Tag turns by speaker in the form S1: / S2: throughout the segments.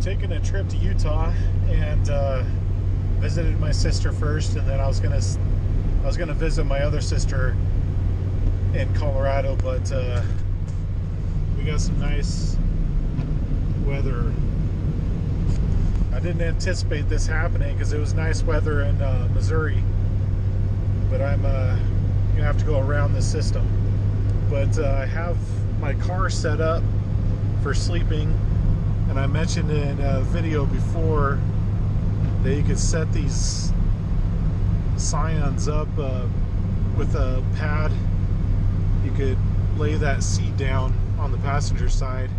S1: taking a trip to Utah and visited my sister first, and then I was gonna visit my other sister in Colorado, but we got some nice weather. I didn't anticipate this happening because it was nice weather in Missouri, but I'm gonna have to go around this system. But I have my car set up for sleeping, and I mentioned in a video before that you could set these Scions up with a pad. You could lay that seat down on the passenger side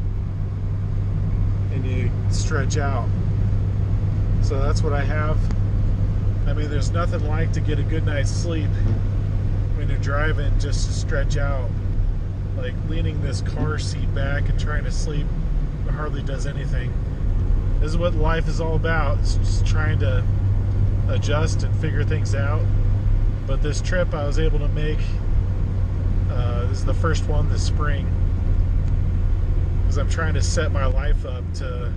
S1: and you stretch out. So that's what I have. I mean, there's nothing like to get a good night's sleep when you're driving, just to stretch out. Like leaning this car seat back and trying to sleep hardly does anything. This is what life is all about. It's just trying to adjust and figure things out. But this trip I was able to make, this is the first one this spring, because I'm trying to set my life up to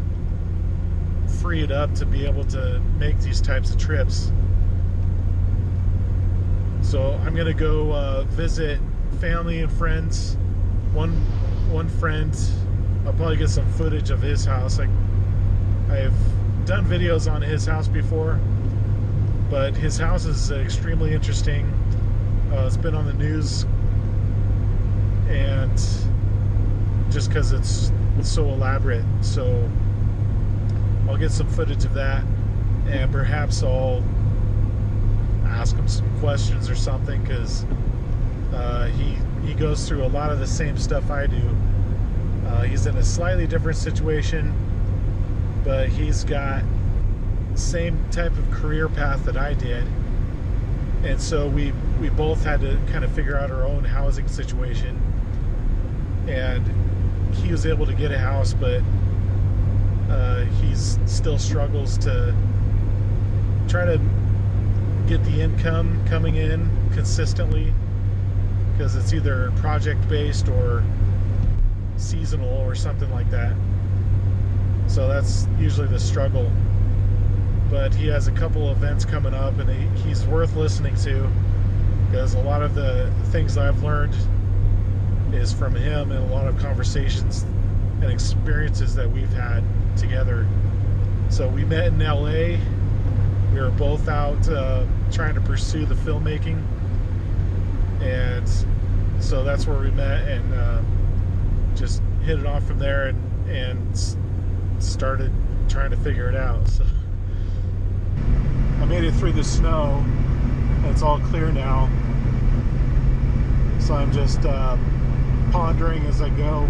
S1: free it up to be able to make these types of trips. So I'm gonna go visit family and friends. One friend, I'll probably get some footage of his house. I've done videos on his house before, but his house is extremely interesting. It's been on the news, and just because it's so elaborate. So I'll get some footage of that, and perhaps I'll ask him some questions or something, because he goes through a lot of the same stuff I do. He's in a slightly different situation, but he's got the same type of career path that I did, and so we both had to kind of figure out our own housing situation. And he was able to get a house, but he's still struggles to try to get the income coming in consistently, because it's either project based or seasonal or something like that. So that's usually the struggle. But he has a couple events coming up, and he's worth listening to, because a lot of the things that I've learned is from him, and a lot of conversations and experiences that we've had together. So we met in LA. We were both out trying to pursue the filmmaking, and so that's where we met, and just hit it off from there, and started trying to figure it out. So I made it through the snow, and it's all clear now. So I'm just pondering as I go,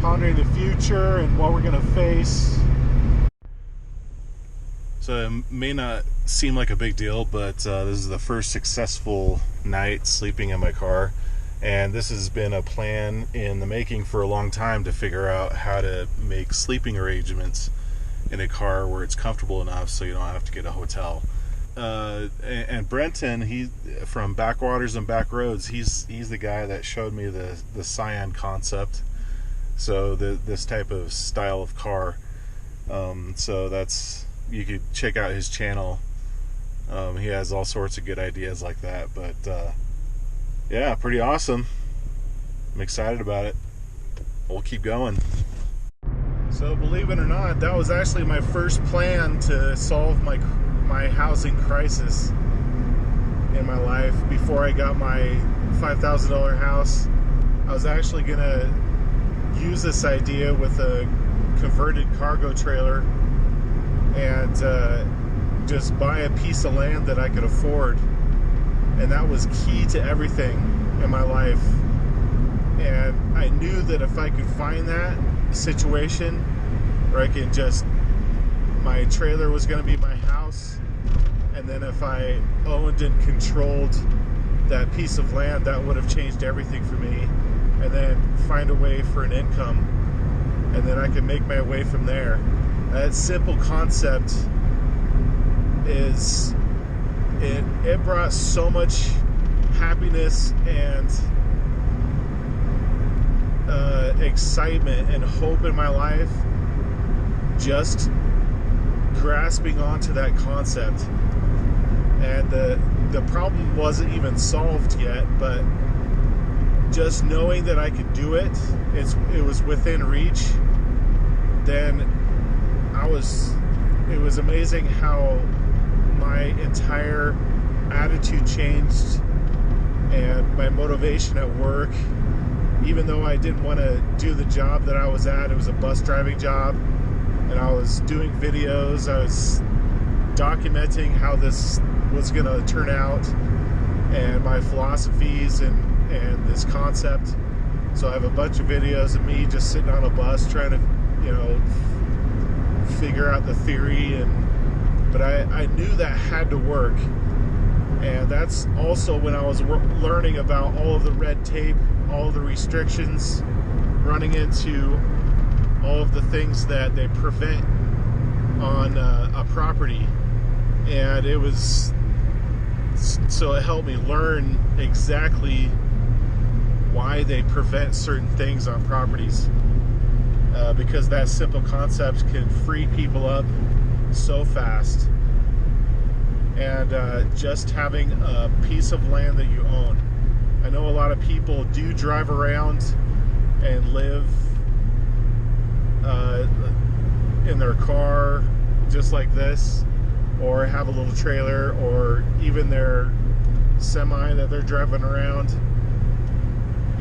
S1: pondering the future and what we're gonna face. So it may not seem like a big deal, but this is the first successful night sleeping in my car, and this has been a plan in the making for a long time, to figure out how to make sleeping arrangements in a car where it's comfortable enough so you don't have to get a hotel. And Brenton, he from Backwaters and Back Roads, he's the guy that showed me the Scion concept. So this type of style of car. So that's, you could check out his channel. He has all sorts of good ideas like that. But yeah, pretty awesome. I'm excited about it. We'll keep going. So believe it or not, that was actually my first plan to solve my housing crisis in my life. Before I got my $5,000 house, I was actually gonna use this idea with a converted cargo trailer and just buy a piece of land that I could afford, and that was key to everything in my life. And I knew that if I could find that situation where I could just, my trailer was going to be my house, and then if I owned and controlled that piece of land, that would have changed everything for me. And then find a way for an income, and then I could make my way from there. That simple concept is, it brought so much happiness and excitement and hope in my life just grasping onto that concept. And the problem wasn't even solved yet, but just knowing that I could do it, it was within reach, then it was amazing how my entire attitude changed and my motivation at work. Even though I didn't want to do the job that I was at, it was a bus driving job, and I was doing videos, I was documenting how this was going to turn out and my philosophies and this concept. So I have a bunch of videos of me just sitting on a bus trying to, figure out the theory, but I knew that had to work. And that's also when I was learning about all of the red tape, all of the restrictions, running into all of the things that they prevent on a property. And it helped me learn exactly why they prevent certain things on properties. Because that simple concept can free people up so fast. And just having a piece of land that you own. I know a lot of people do drive around and live in their car just like this, or have a little trailer, or even their semi that they're driving around.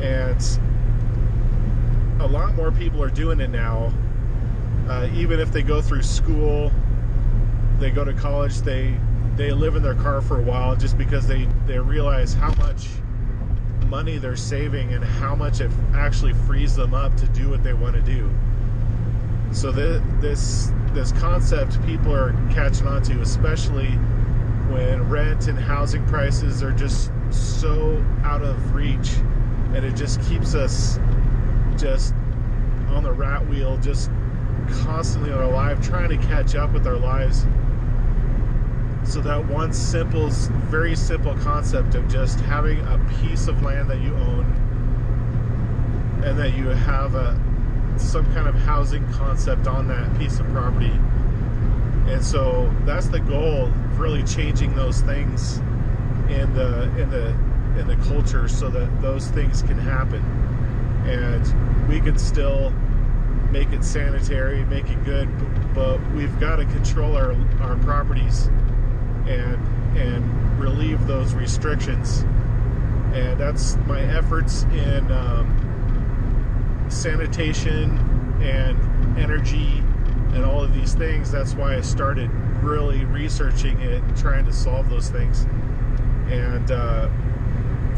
S1: And a lot more people are doing it now. Even if they go through school, they go to college, they live in their car for a while, just because they realize how much money they're saving and how much it actually frees them up to do what they want to do. So this concept people are catching on to, especially when rent and housing prices are just so out of reach, and it just keeps us just on the rat wheel, just constantly on our life, trying to catch up with our lives. So that one very simple concept of just having a piece of land that you own, and that you have some kind of housing concept on that piece of property. And so that's the goal, really changing those things in the culture, so that those things can happen, and we can still make it sanitary, make it good, but we've got to control our properties and relieve those restrictions. And that's my efforts in sanitation and energy and all of these things. That's why I started really researching it and trying to solve those things, and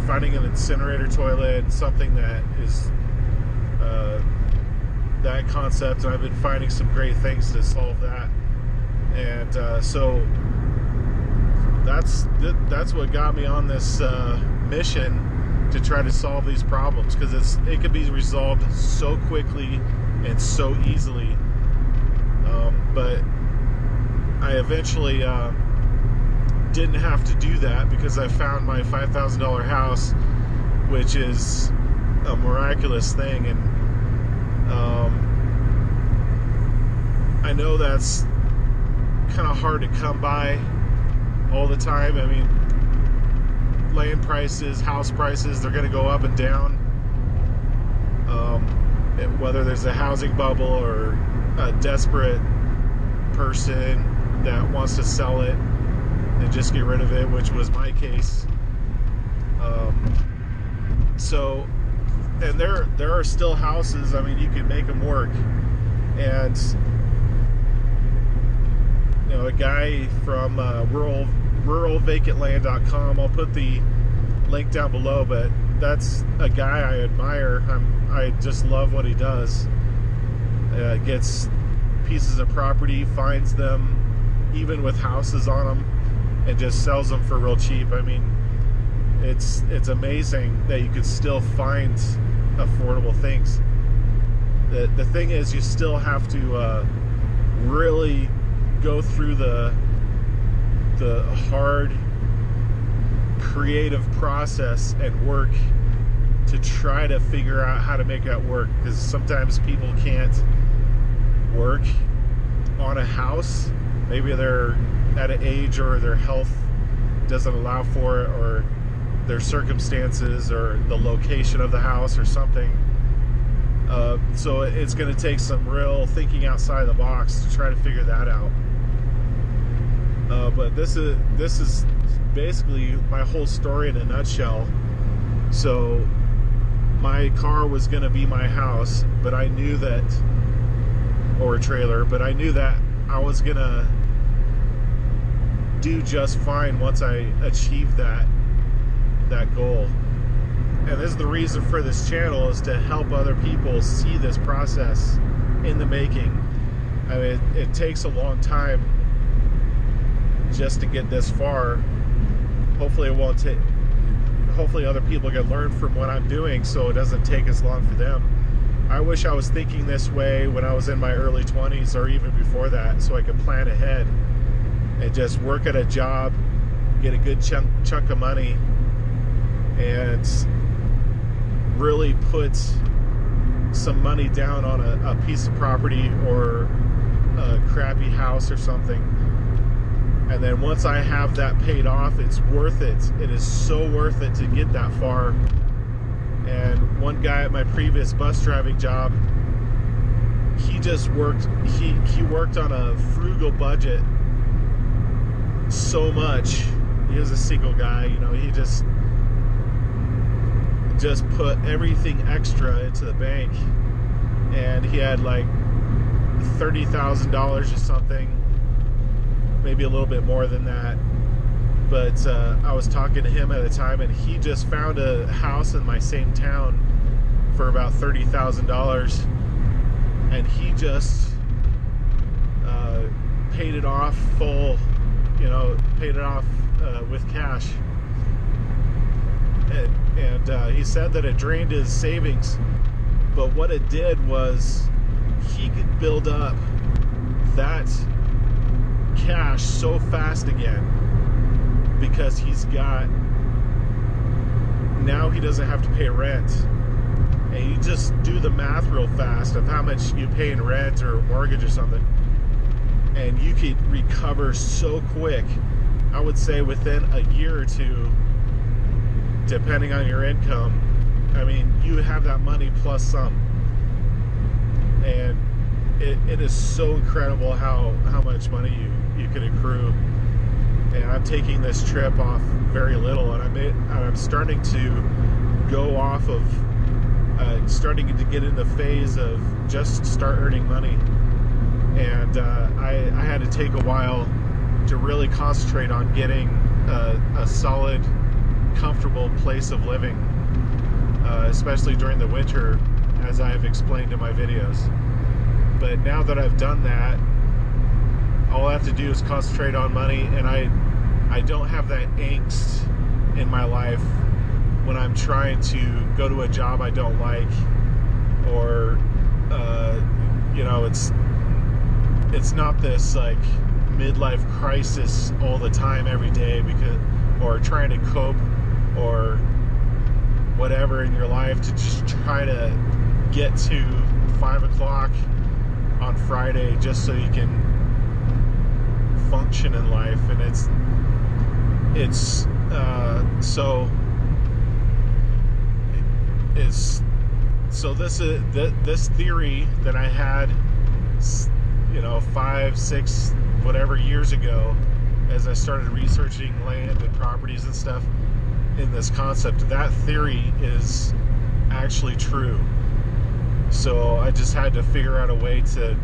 S1: finding an incinerator toilet, something that is that concept. And I've been finding some great things to solve that. And so that's what got me on this mission to try to solve these problems, because it can be resolved so quickly and so easily. But I eventually didn't have to do that, because I found my $5,000 house, which is a miraculous thing. And I know that's kind of hard to come by all the time. I mean, land prices, house prices, they're going to go up and down. Whether there's a housing bubble or a desperate person that wants to sell it and just get rid of it, which was my case. And there are still houses, I mean, you can make them work. And a guy from ruralvacantland.com, I'll put the link down below, but that's a guy I admire. I just love what he does. Gets pieces of property, finds them even with houses on them, and just sells them for real cheap. I mean, it's amazing that you could still find affordable things. The thing is, you still have to really go through the hard creative process and work to try to figure out how to make that work, because sometimes people can't work on a house. Maybe they're at an age or their health doesn't allow for it, or their circumstances, or the location of the house, or something. So it's going to take some real thinking outside the box to try to figure that out. But this is basically my whole story in a nutshell. So my car was going to be my house, but I knew that, or a trailer, but I knew that I was going to do just fine once I achieved that goal. And this is the reason for this channel, is to help other people see this process in the making. I mean, it takes a long time just to get this far. Hopefully it won't take, hopefully other people can learn from what I'm doing so it doesn't take as long for them. I wish I was thinking this way when I was in my early 20s or even before that, so I could plan ahead and just work at a job, get a good chunk of money, and really put some money down on a piece of property or a crappy house or something. And then once I have that paid off, it's worth it. It is so worth it to get that far. And one guy at my previous bus driving job, he just worked, he worked on a frugal budget so much. He was a single guy, you know, he just put everything extra into the bank, and he had like $30,000 or something, maybe a little bit more than that. But I was talking to him at a time, and he just found a house in my same town for about $30,000, and he just paid it off full, you know, paid it off with cash. And he said that it drained his savings, but what it did was he could build up that cash so fast again, because he's got, now he doesn't have to pay rent. And you just do the math real fast of how much you pay in rent or mortgage or something, and you could recover so quick. I would say within a year or two, depending on your income. I mean, you have that money plus some. And it is so incredible how much money you can accrue. And I'm taking this trip off very little, and I'm starting to go off of starting to get in the phase of just start earning money. And I had to take a while to really concentrate on getting a solid, comfortable place of living, especially during the winter, as I have explained in my videos. But now that I've done that, all I have to do is concentrate on money, and I don't have that angst in my life when I'm trying to go to a job I don't like, or you know, it's not this like midlife crisis all the time every day, because, or trying to cope or whatever in your life to just try to get to 5 o'clock on Friday just so you can function in life. And so this theory that I had, you know, 5, 6, whatever years ago, as I started researching land and properties and stuff in this concept, that theory is actually true. So I just had to figure out a way to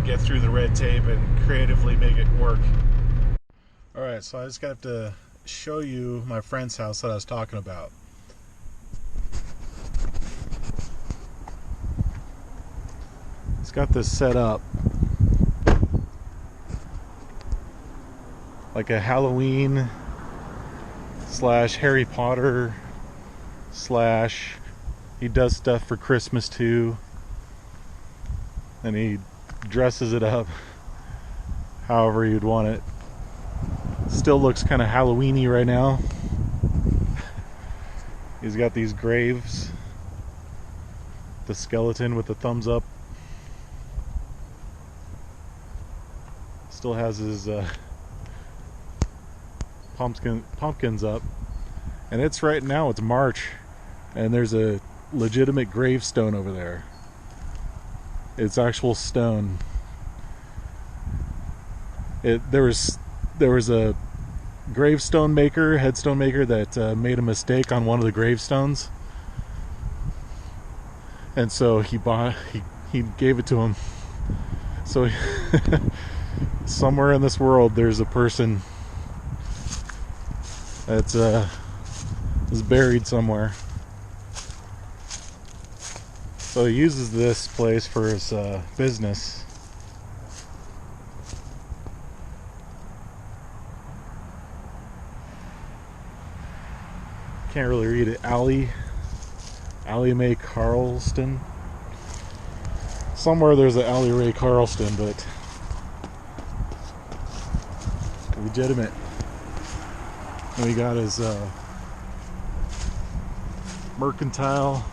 S1: get through the red tape and creatively make it work. Alright, so I just got to show you my friend's house that I was talking about. It's got this set up like a Halloween / Harry Potter / he does stuff for Christmas too, and he dresses it up however you'd want it. Still looks kind of Halloween-y right now. He's got these graves, the skeleton with the thumbs up. Still has his pumpkins up, and it's right now. It's March, and there's a legitimate gravestone over there. It's actual stone. There was a gravestone maker, headstone maker that made a mistake on one of the gravestones, and so he gave it to him. So somewhere in this world there's a person that's is buried somewhere. So he uses this place for his business. Can't really read it. Allie Mae Carlston. Somewhere there's an Allie Ray Carlston, but legitimate. And we got his mercantile.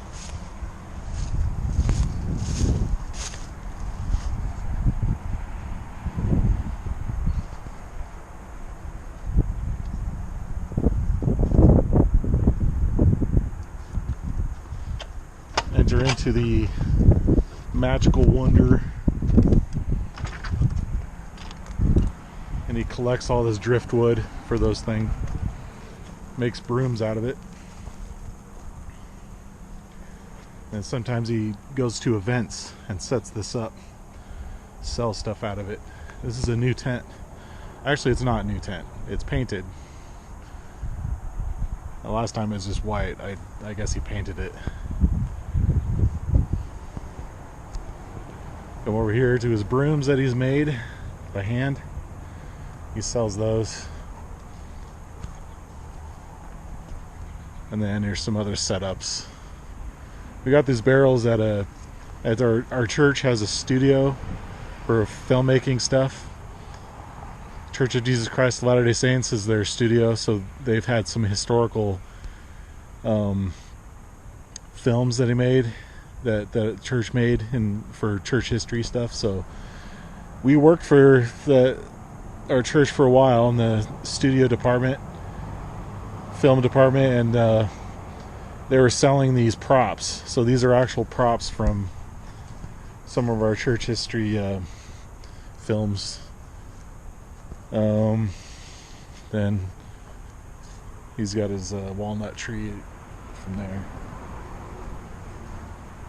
S1: Enter into the magical wonder. And he collects all this driftwood for those things. Makes brooms out of it. And sometimes he goes to events and sets this up. Sells stuff out of it. This is a new tent. Actually, it's not a new tent. It's painted. The last time it was just white. I guess he painted it. Come over here to his brooms that he's made by hand. He sells those. And then here's some other setups. We got these barrels at our church has a studio for filmmaking stuff. Church of Jesus Christ of Latter-day Saints is their studio, so they've had some historical films that he made, that the church made, and for church history stuff. So we worked for our church for a while in the studio department, film department, and they were selling these props. So these are actual props from some of our church history films. Then he's got his walnut tree from there.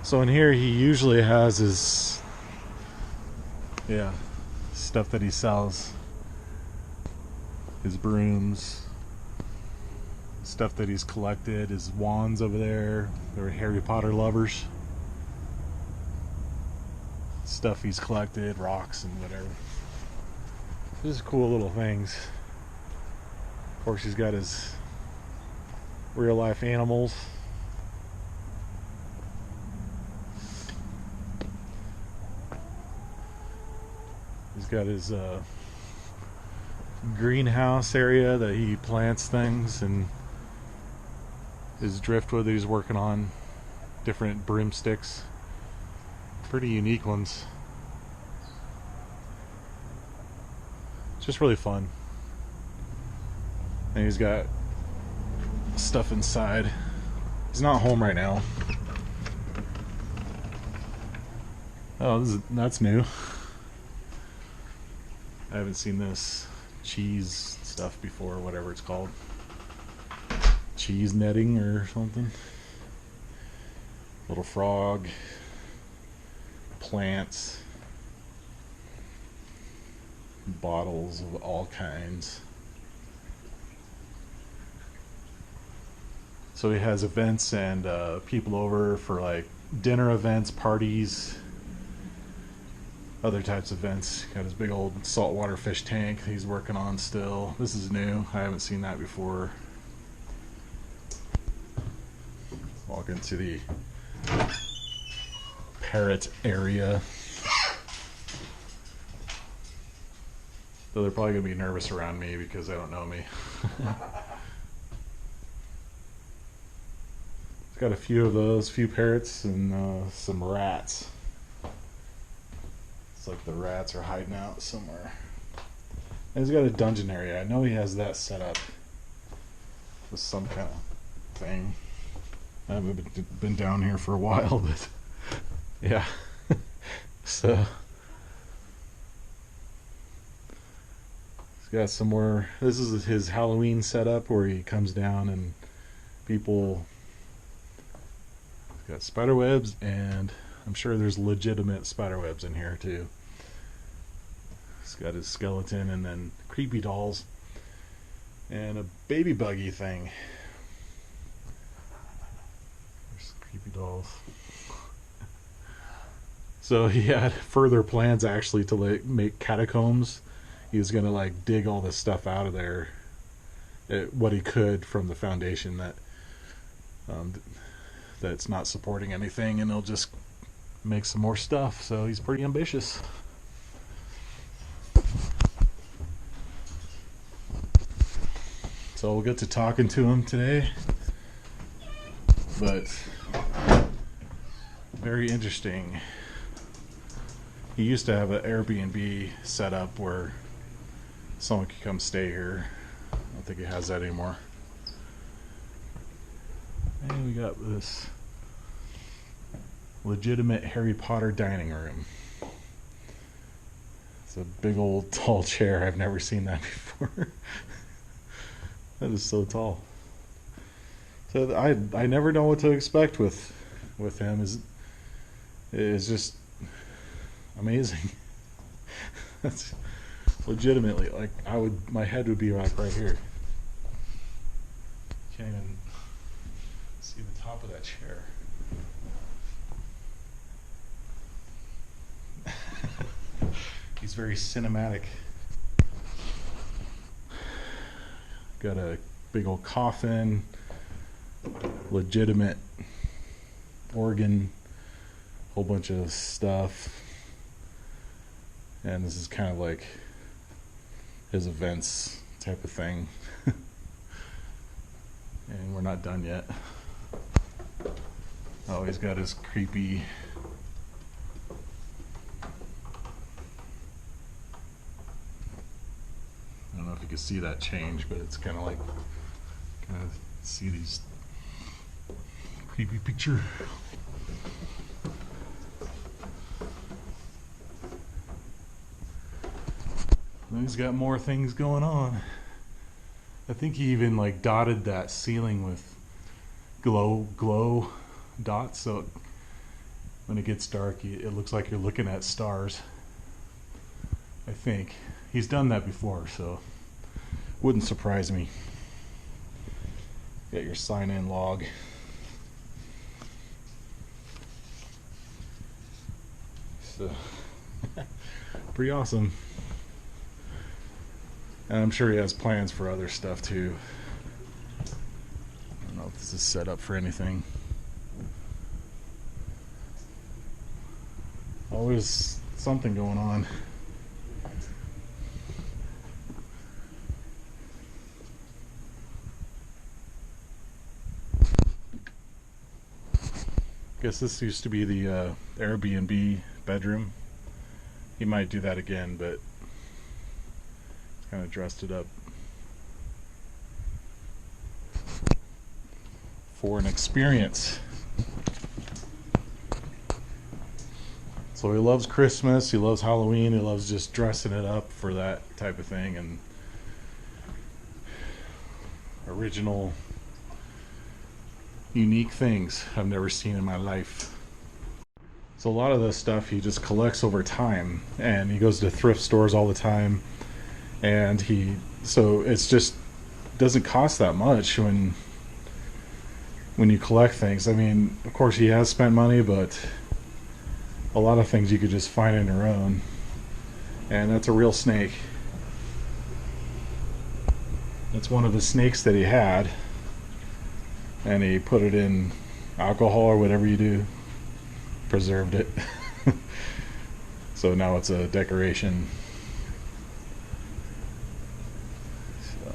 S1: So in here he usually has his stuff that he sells. His brooms, stuff that he's collected, his wands over there. They're Harry Potter lovers. Stuff he's collected, rocks and whatever. Just cool little things. Of course, he's got his real life animals. He's got his greenhouse area that he plants things, and his driftwood that he's working on, different broomsticks, pretty unique ones. It's just really fun. And he's got stuff inside. He's not home right now. Oh, that's new. I haven't seen this cheese stuff before, whatever it's called. Cheese netting or something. Little frog. Plants. Bottles of all kinds. So he has events and people over for like dinner events, parties, other types of events. Got his big old saltwater fish tank he's working on still. This is new. I haven't seen that before. Walk into the parrot area. Though they're probably going to be nervous around me because they don't know me. It's got a few of those, few parrots, and some rats. It's like the rats are hiding out somewhere. And he's got a dungeon area. I know he has that set up with some kind of thing. I haven't been down here for a while, but yeah. So he's got some more. This is his Halloween setup where he comes down and people. He's got spider webs, and I'm sure there's legitimate spider webs in here too. He's got his skeleton and then creepy dolls and a baby buggy thing. There's creepy dolls. So he had further plans actually to like make catacombs. He was gonna like dig all this stuff out of there, what he could from the foundation that's not supporting anything, and he'll just make some more stuff. So he's pretty ambitious. So we'll get to talking to him today, but very interesting. He used to have an Airbnb set up where someone could come stay here. I don't think he has that anymore. And we got this legitimate Harry Potter dining room. It's a big old tall chair. I've never seen that before. That is so tall. So I never know what to expect with him. Is just amazing. That's legitimately like my head would be like right here. Can't even see the top of that chair. He's very cinematic. Got a big old coffin, legitimate organ, whole bunch of stuff. And this is kind of like his events type of thing. And we're not done yet. Oh, he's got his creepy I don't know if you can see that change, but it's kind of like see these creepy picture. And he's got more things going on. I think he even like dotted that ceiling with glow dots, so when it gets dark, it looks like you're looking at stars. I think he's done that before, so wouldn't surprise me. Got your sign-in log. So pretty awesome. And I'm sure he has plans for other stuff too. I don't know if this is set up for anything. Always something going on. Guess this used to be the Airbnb bedroom. He might do that again, but kind of dressed it up for an experience. So he loves Christmas, he loves Halloween, he loves just dressing it up for that type of thing, and original, unique things I've never seen in my life. So a lot of this stuff he just collects over time, and he goes to thrift stores all the time, and so it's just doesn't cost that much when you collect things. I mean, of course he has spent money, but a lot of things you could just find on your own. And that's a real snake. That's one of the snakes that he had, and he put it in alcohol or whatever you do, preserved it. So now it's a decoration. So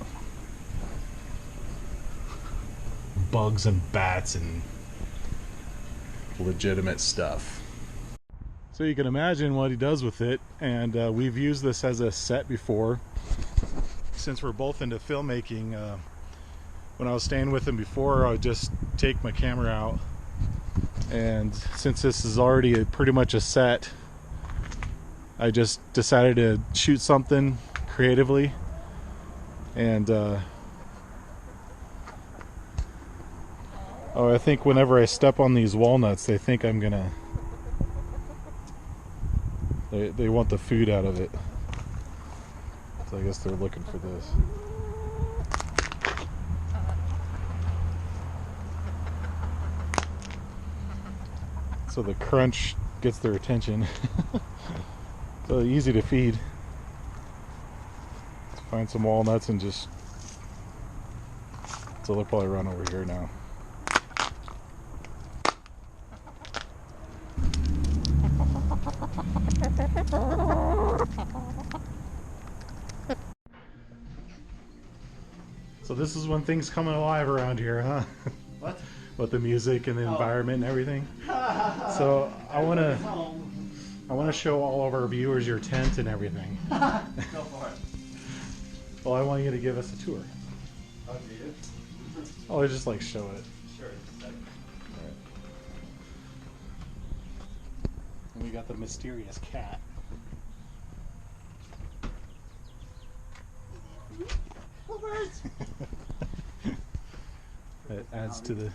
S1: bugs and bats and legitimate stuff. So you can imagine what he does with it, and we've used this as a set before. Since we're both into filmmaking, when I was staying with him before, I would just take my camera out, and since this is already pretty much a set, I just decided to shoot something creatively, and oh, I think whenever I step on these walnuts, they think I'm gonna they want the food out of it, so I guess they're looking for this. So the crunch gets their attention. So easy to feed. Let's find some walnuts and just, so they'll probably run over here now. So this is when things coming alive around here, huh?
S2: What?
S1: With the music and the environment and everything. So I want to show all of our viewers your tent and everything.
S2: Go for it.
S1: Well, I want you to give us a tour.
S2: Oh, do you?
S1: Oh, I just like show it.
S2: Sure.
S1: Right. And we got the mysterious cat. It adds to the.
S2: This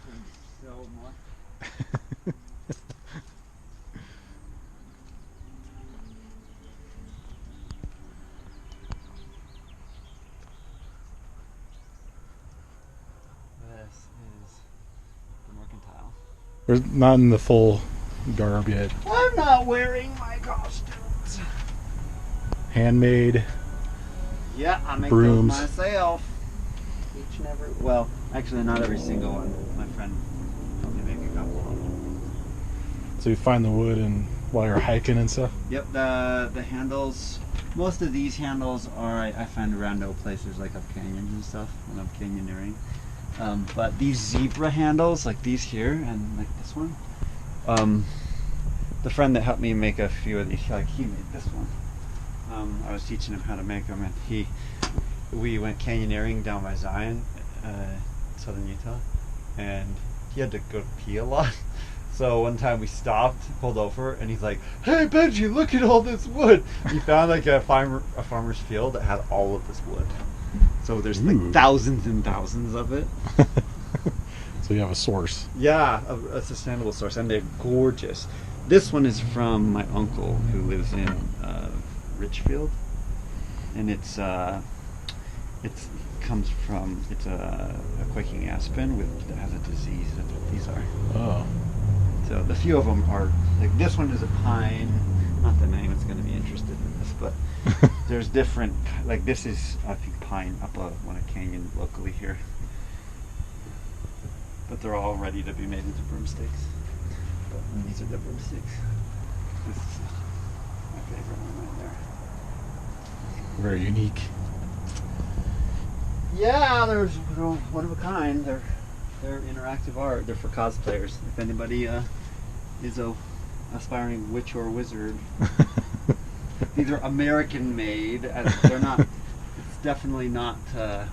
S2: is the mercantile.
S1: We're not in the full garb yet.
S2: I'm not wearing my costumes.
S1: Handmade.
S2: Yeah, I make
S1: brooms.
S2: those myself. Each and every. Well, actually, not every single one. My friend helped me make a couple of them.
S1: So you find the wood and while you're hiking and stuff.
S2: Yep, the handles. Most of these handles are I find around no places like up canyons and stuff when I'm canyoneering. But these zebra handles, like these here and like this one, the friend that helped me make a few of these, he made this one. I was teaching him how to make them, and we went canyoneering down by Zion, southern Utah, and he had to go pee a lot. So one time we stopped, pulled over, and he's like, "Hey Benji, look at all this wood!" He found like a farmer's field that had all of this wood. So there's like thousands and thousands of it.
S1: So you have a source.
S2: Yeah, a sustainable source, and they're gorgeous. This one is from my uncle who lives in Richfield, and it's a quaking aspen that has a disease. That's what these are.
S1: Oh.
S2: So the few of them are like this one is a pine. Not that anyone's going to be interested in this, but there's different. Like this is I think pine up one a canyon locally here, but they're all ready to be made into broomsticks. And these are the broomsticks. This is my favorite one right there.
S1: Very unique.
S2: Yeah, they're one of a kind. They're interactive art. They're for cosplayers. If anybody is a aspiring witch or wizard, these are American made. They're not. It's definitely not. I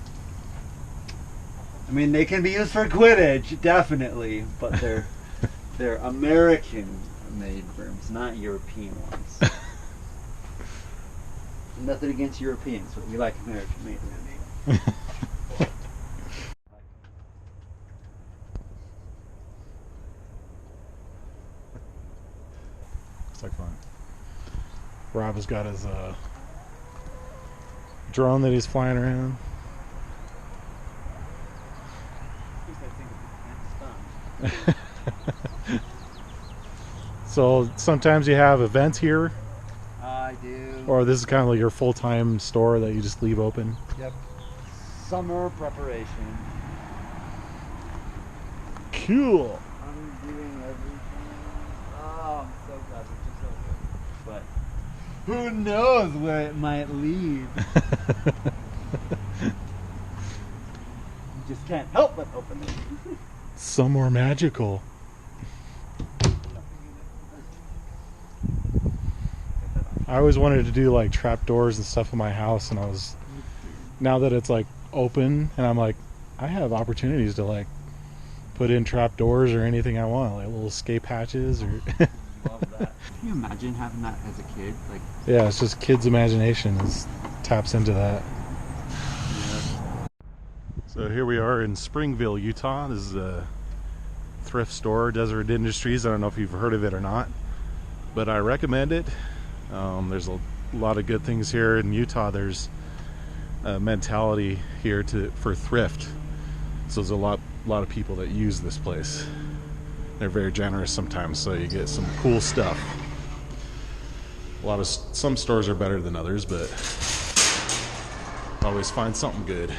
S2: mean, they can be used for Quidditch, definitely, but they're American made brooms, not European ones. Nothing against Europeans, but we like American made brooms.
S1: Looks like fun. Rob has got his drone that he's flying around. So sometimes you have events here,
S2: I do.
S1: or this is kind of like your full-time store that you just leave open.
S2: Yep. Summer preparation.
S1: Cool.
S2: I'm doing everything. Oh, I'm so glad we're just open. But who knows where it might lead? You just can't help but open it.
S1: Some more magical. I always wanted to do like trap doors and stuff in my house, and now that it's like open, and I'm like, I have opportunities to like put in trap doors or anything I want, like little escape hatches or
S2: Love that. Can you imagine having that as a kid? Like,
S1: yeah, it's just kids' imagination taps into that.
S2: yeah.
S1: So here we are in Springville, Utah. This is a thrift store, Desert Industries. I don't know if you've heard of it or not, but I recommend it. There's a lot of good things here in Utah. There's a mentality here for thrift. So there's a lot of people that use this place. They're very generous sometimes, so you get some cool stuff. Some stores are better than others, but always find something good.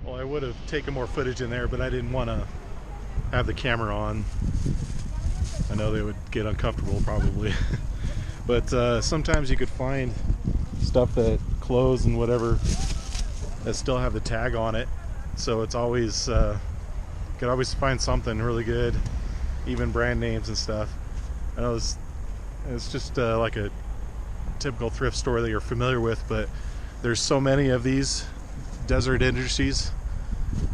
S1: Well, I would have taken more footage in there, but I didn't want to have the camera on. I know they would get uncomfortable probably. But sometimes you could find stuff clothes and whatever that still have the tag on it. So it's always, you could always find something really good, even brand names and stuff. I know it's just like a typical thrift store that you're familiar with, but there's so many of these Desert Industries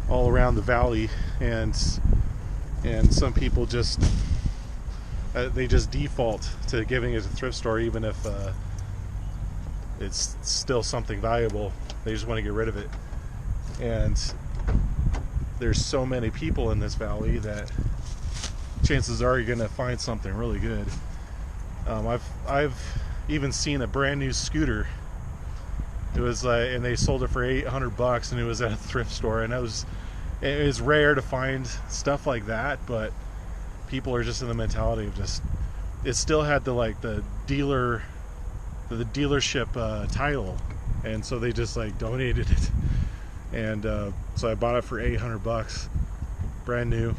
S1: all around the valley, and some people just they just default to giving it a thrift store, even if it's still something valuable. They just want to get rid of it. And there's so many people in this valley that chances are you're going to find something really good. I've even seen a brand new scooter. It was and they sold it for $800, and it was at a thrift store. And it was rare to find stuff like that, but people are just in the mentality of it still had the dealership title, and so they just like donated it. And so I bought it for $800, brand new.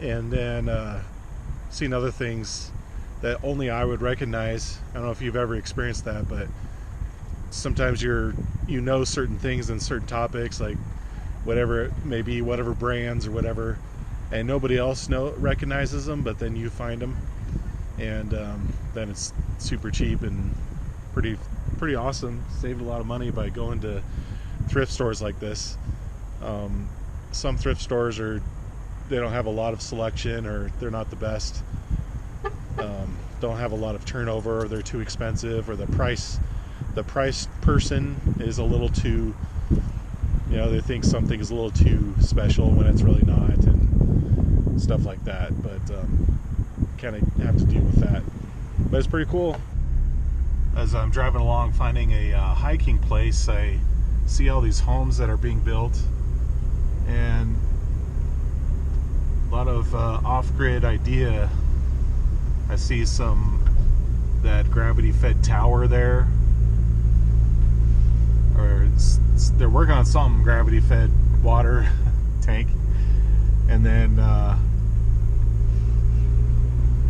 S1: And then seen other things that only I would recognize. I don't know if you've ever experienced that, but sometimes you know certain things and certain topics, like whatever it may be, whatever brands or whatever, and nobody else recognizes them, but then you find them, and then it's super cheap and pretty awesome. Saved a lot of money by going to thrift stores like this. Some thrift stores they don't have a lot of selection, or they're not the best, don't have a lot of turnover, or they're too expensive, or the price person is a little too, they think something is a little too special when it's really not, and stuff like that. But kind of have to deal with that. But it's pretty cool. As I'm driving along, finding a hiking place, I see all these homes that are being built, and a lot of off-grid idea. I see that gravity-fed tower there, or they're working on something gravity-fed water tank. And then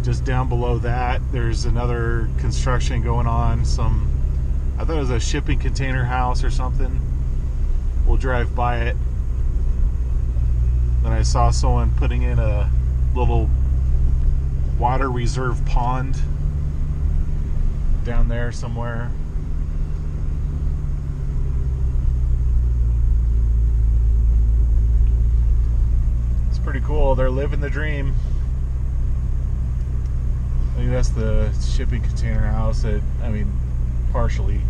S1: just down below that, there's another construction going on. I thought it was a shipping container house or something. We'll drive by it. Then I saw someone putting in a little water reserve pond down there somewhere. It's pretty cool. They're living the dream. I think that's the shipping container house. Partially. You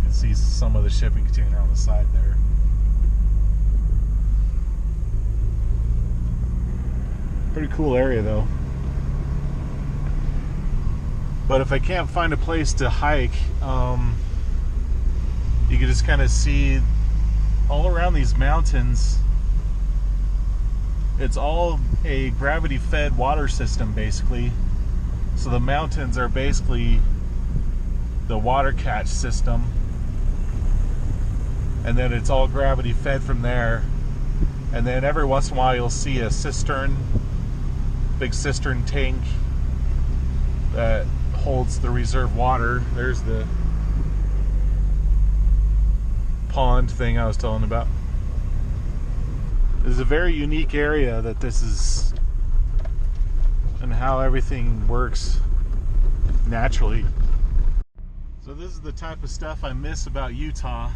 S1: can see some of the shipping container on the side there. Pretty cool area though. But if I can't find a place to hike, you can just kind of see all around these mountains. It's all a gravity-fed water system, basically. So the mountains are basically the water catch system, and then it's all gravity-fed from there. And then every once in a while you'll see a cistern, big cistern tank that holds the reserve water. There's the pond thing I was telling about. This is a very unique area that this is, and how everything works naturally. So this is the type of stuff I miss about Utah.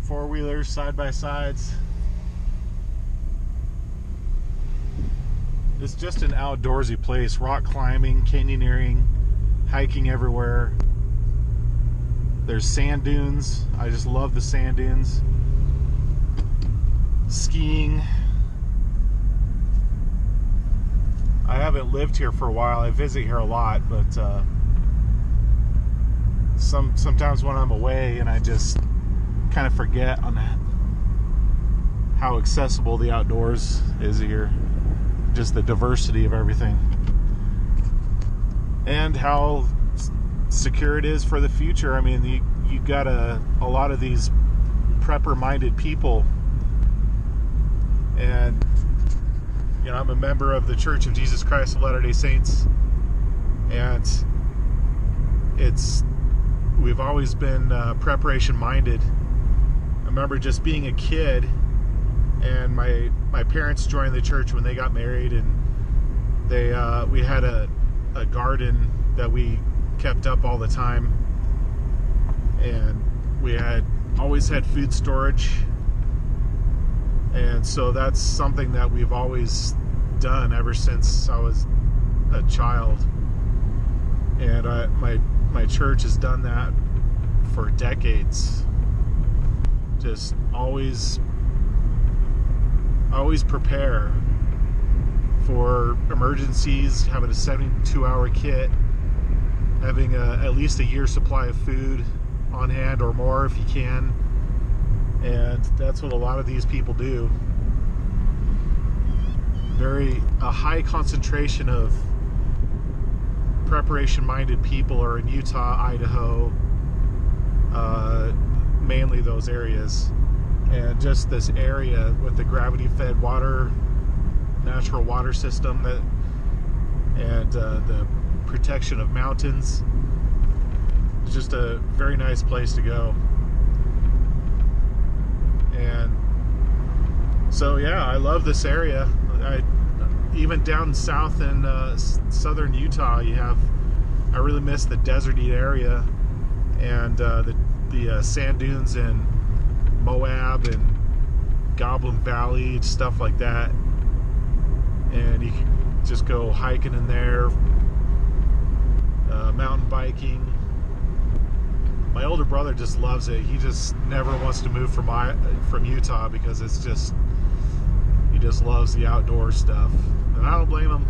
S1: Four-wheelers, side-by-sides. It's just an outdoorsy place. Rock climbing, canyoneering, hiking everywhere. There's sand dunes. I just love the sand dunes. Skiing. I haven't lived here for a while. I visit here a lot, but sometimes when I'm away and I just kind of forget on how accessible the outdoors is here. Just the diversity of everything. And how secure it is for the future. I mean, you got a lot of these prepper-minded people. And, you know, I'm a member of the Church of Jesus Christ of Latter-day Saints. And we've always been preparation-minded. I remember just being a kid, and my parents joined the church when they got married, and we had a garden that we kept up all the time, and we had always had food storage, and so that's something that we've always done ever since I was a child. And my church has done that for decades. Just always prepare for emergencies, having a 72-hour kit, having at least a year's supply of food on hand or more if you can. And that's what a lot of these people do. A high concentration of preparation-minded people are in Utah, Idaho, mainly those areas. And just this area with the gravity-fed water, natural water system, and the protection of mountains. It's just a very nice place to go. And so yeah, I love this area. Even down south in southern Utah, I really miss the deserty area, and the sand dunes in Moab and Goblin Valley, stuff like that. And you can just go hiking in there, mountain biking. My older brother just loves it. He just never wants to move from Utah because he just loves the outdoor stuff. And I don't blame him.